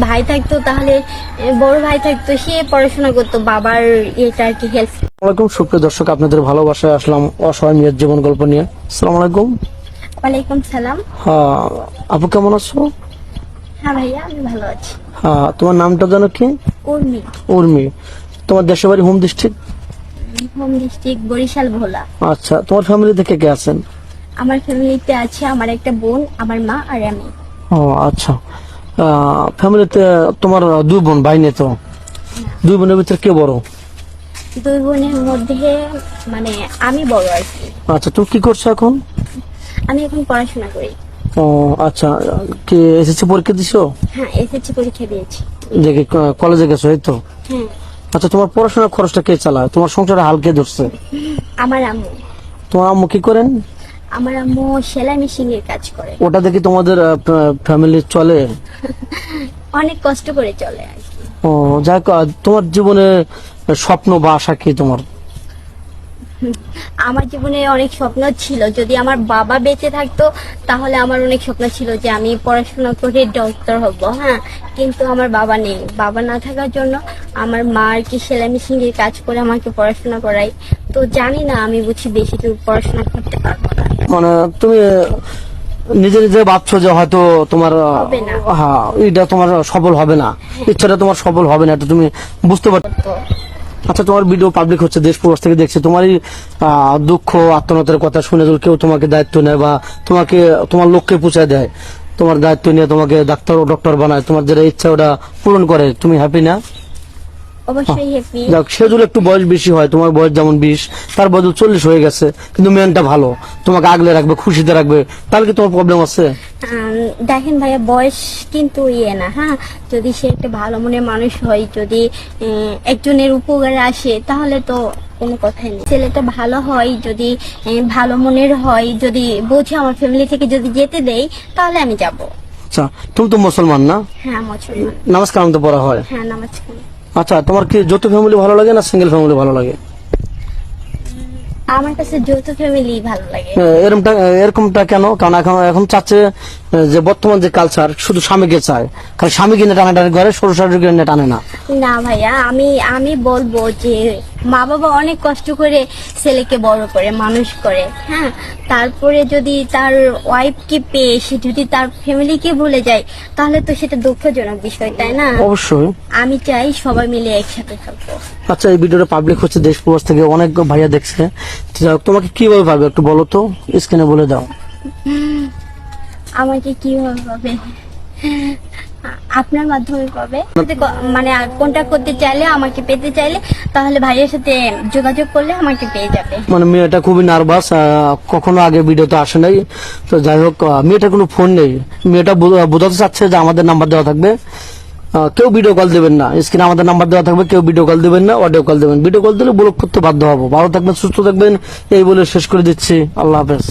ভাই থাকতো তাহলে বড় ভাই থাকতো, সে পড়াশোনা করতো, বাবার এটা আর কি হেল্প। আসসালামাইকুম সুপ্রিয় দর্শক, আপনাদের ভালোবাসায় আসলাম অসহায় মেয়ের জীবন গল্প নিয়ে। আসসালামু আলাইকুম। ওয়ালাইকুম সালাম। হ্যাঁ আপু, কেমন আছো? হ্যাঁ ভাইয়া, আমি ভালো আছি। হ্যাঁ, তোমার নামটা জানো কি? উর্মি। উর্মি। তোমার দেশের বাড়ি home district? Home district Barishal Bhola. আচ্ছা, তোমার ফ্যামিলিতে কে কে আছেন? আমার ফ্যামিলিতে আছে আমার একটা বোন, আমার মা আর আমি। ও আচ্ছা, ফ্যামিলিতে তোমার দুই বোন, ভাই নেই তো? দুই বোনের ভিতরে কে বড়? দুই বোনের মধ্যে মানে আমি বড় আর কি। আচ্ছা, তুমি কি করছো এখন? আমি এখন পড়াশোনা করি। ও আচ্ছা, কি এসএসসি পরীক্ষা দিছো? হ্যাঁ, এসএসসি পরীক্ষা দিয়েছি। দেখি কলেজে গেছো এই তো? হ্যাঁ। আচ্ছা, তোমার পড়াশোনার খরচটা কে চালায়? তোমার সংসারে হাল কে ধরছে? আমার আম্মু। তোমার আম্মু কি করেন? আমার আম্মু সেলাই মেশিন এর কাজ করে। ওটা দেখি তোমাদের ফ্যামিলি চলে? অনেক কষ্ট করে চলে আর কি। ও যাক, তোমার জীবনে স্বপ্ন বা আশা কি তোমার? আমার জীবনে অনেক স্বপ্ন ছিল, যদি আমার বাবা বেঁচে থাকতো তাহলে আমার অনেক স্বপ্ন ছিল যে আমি পড়াশোনা করে ডক্টর হব। হ্যাঁ, কিন্তু আমার বাবা নেই। বাবা না থাকার জন্য আমার মা আর কি সেলাই মেশিনের কাজ করে আমাকে পড়াশোনা করাই। তো জানি না, আমি বুঝি বেশি দূর পড়াশোনা করতে পারবো না। মানে তুমি নিজে নিজে ভাবছো যে হয়তো তোমার হবে না। হ্যাঁ, এটা তোমার সফল হবে না, ইচ্ছাটা তোমার সফল হবে না, এটা তুমি বুঝতে পারছো? তো আচ্ছা, তোমার ভিডিও পাবলিক হচ্ছে, দেশ প্রবাস থেকে দেখছে, তোমারই দুঃখ আত্মনাতের কথা শুনে যদি কেউ তোমাকে দায়িত্ব নেয় বা তোমাকে তোমার লক্ষ্যে পৌঁছায় দেয়, তোমার দায়িত্ব নিয়ে তোমাকে ডাক্তার ও ডক্টর বানায়, তোমার যেটা ইচ্ছা ওটা পূরণ করে, তুমি হ্যাপি না? অবশ্যই হ্যাপি। যাক, সে যদি একটু বয়স বেশি হয়, তোমার বয়স যেমন 20, তার বদল 40 হয়ে গেছে, কিন্তু মেনটা ভালো, তোমাকে আগলে রাখবে, খুশিতে রাখবে, তাহলে কি তোমার প্রবলেম আছে? দেখেন ভাইয়া, বয়স কিন্তু ইয়ে না। হ্যাঁ, যদি সে একটা ভালো মনের মানুষ হয়, যদি একজনের উপকারে আসে, তাহলে তো কোনো কথাই নেই। ছেলেটা ভালো হয়, যদি ভালো মনের হয়, যদি বোঝে আমার ফ্যামিলি থেকে যদি যেতে দেয়, তাহলে আমি যাব। আচ্ছা, তুমি তো মুসলমান না? হ্যাঁ, মুসলমান। নামাজ কালাম তো পড়া হয়? হ্যাঁ, নামাজ পড়ি। আচ্ছা, তোমার কি যৌথ ফ্যামিলি ভালো লাগে না সিঙ্গেল ফ্যামিলি ভালো লাগে? আমার কাছে যৌথ ফ্যামিলি ভালো লাগে। এরকমটা কেন? কারণ এখন চাচ্ছে যে বর্তমান যে কালচার শুধু স্বামীকে চায়, কারণ স্বামীকে নিয়ে টানাটানি করে, শ্বশুর শাশুড়িকে নিয়ে টানে না। না ভাইয়া, আমি বলবো যে মা বাবা অনেক কষ্ট করে ছেলেকে বড় করে মানুষ করে। হ্যাঁ, তারপরে যদি তার ওয়াইফকে পেয়ে সে যদি তার ফ্যামিলিকে ভুলে যায়, তাহলে তো সেটা দুঃখজনক বিষয়, তাই না? অবশ্যই। আমি চাই সবাই মিলে একসাথে থাকবো। আচ্ছা, এই ভিডিওটা পাবলিক হচ্ছে, দেশ প্রবাস থেকে অনেক ভাইয়া দেখছে, তোমাকে কিভাবে পাবে একটু বলো তো, স্ক্রিনে বলে দাও। আমাকে কিভাবে পাবে? আপনার মাধ্যমে পাবে। মানে কন্ট্যাক্ট করতে চাইলে, আমাকে পেতে চাইলে, তাহলে ভাইয়ের সাথে যোগাযোগ করলে আমাকে পেয়ে যাবে। মানে মেয়েটা খুবই নার্ভাস, কখনো আগে ভিডিওতে আসে নাই, তো যাই হোক, মেয়েটার কোনো ফোন নেই। মেয়েটা বোঝাতে চাচ্ছে যে আমাদের নাম্বার দেওয়া থাকবে, কেউ ভিডিও কল দেবেন না, স্ক্রিনে আমাদের নাম্বার দেওয়া থাকবে, কেউ ভিডিও কল দেবেন না, অডিও কল দেবেন। ভিডিও কল দিলে ব্লক করতে বাধ্য হবো। ভালো থাকবেন, সুস্থ থাকবেন, এই বলে শেষ করে দিচ্ছি। আল্লাহ হাফেজ।